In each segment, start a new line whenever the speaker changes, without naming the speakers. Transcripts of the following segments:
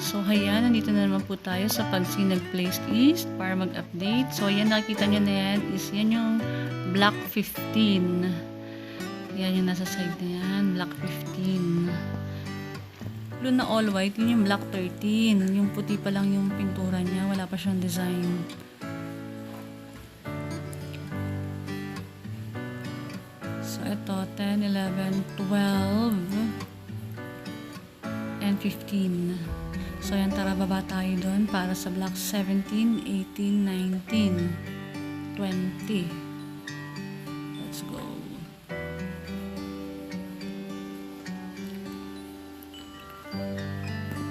So, ayan, nandito na naman po tayo sa Pagsinag Place East para mag-update. So, ayan, nakikita nyo na yan is yan yung Block 15. Yan yung nasa side na yan, Block 15. Blue na all white, yun yung Block 13. Yung puti pa lang yung pintura niya, wala pa siyang design. So, ito, 10, 11, 12, and 15. So, yan, tara baba tayo doon para sa block 17, 18, 19, 20. Let's go.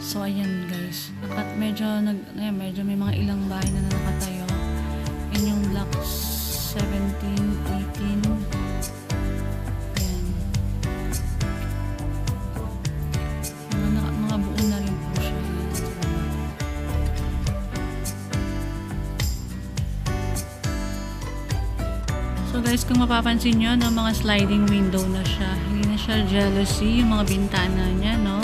So, ayan guys. Medyo may mga ilang bahay na nakatayo. Yan yung block 17, 18, so guys, kung mapapansin nyo, no, mga sliding window na siya. Hindi na siya jealousy, yung mga bintana niya, no?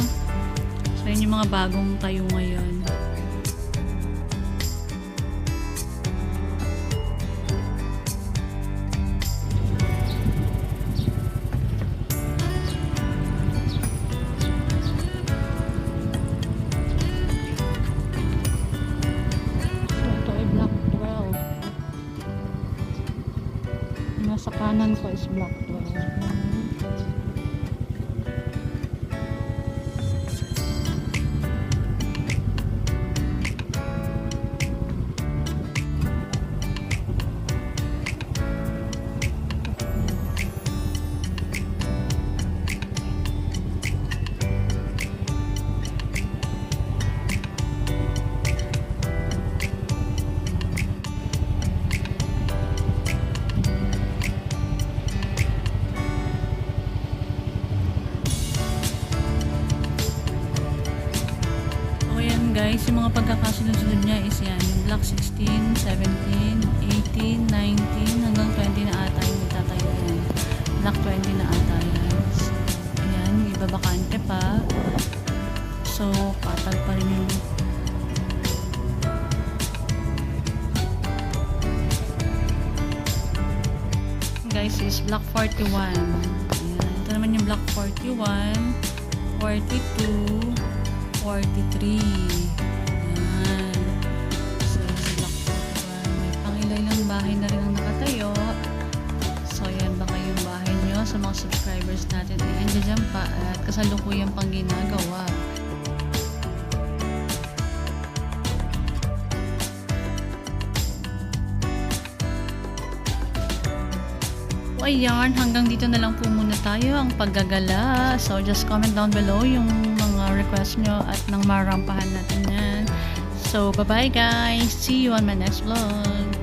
So, yun yung mga bagong tayo ngayon. Sa kanan ko is block 12. Guys, yung mga pagkakasunod-sunod niya is yan, yung block 16, 17, 18, 19, hanggang 20 na ata yung itatayo yan. Block 20 na ata yan. Ayan, yung iba bakante pa. So, patag pa rin yung guys is block 41. Ayan, ito naman yung block 41, 42, 43. Ayan. So, block 41. May pang-ilang bahay na rin ang nakatayo. So, ayan, baka yung bahay nyo sa mga subscribers natin ay andyan pa at kasalukuyan pang ginagawa. So, ayan, hanggang dito na lang po muna tayo ang paggagala. So, just comment down below yung request nyo at nang marampahan natin yan. So, bye-bye guys. See you on my next vlog.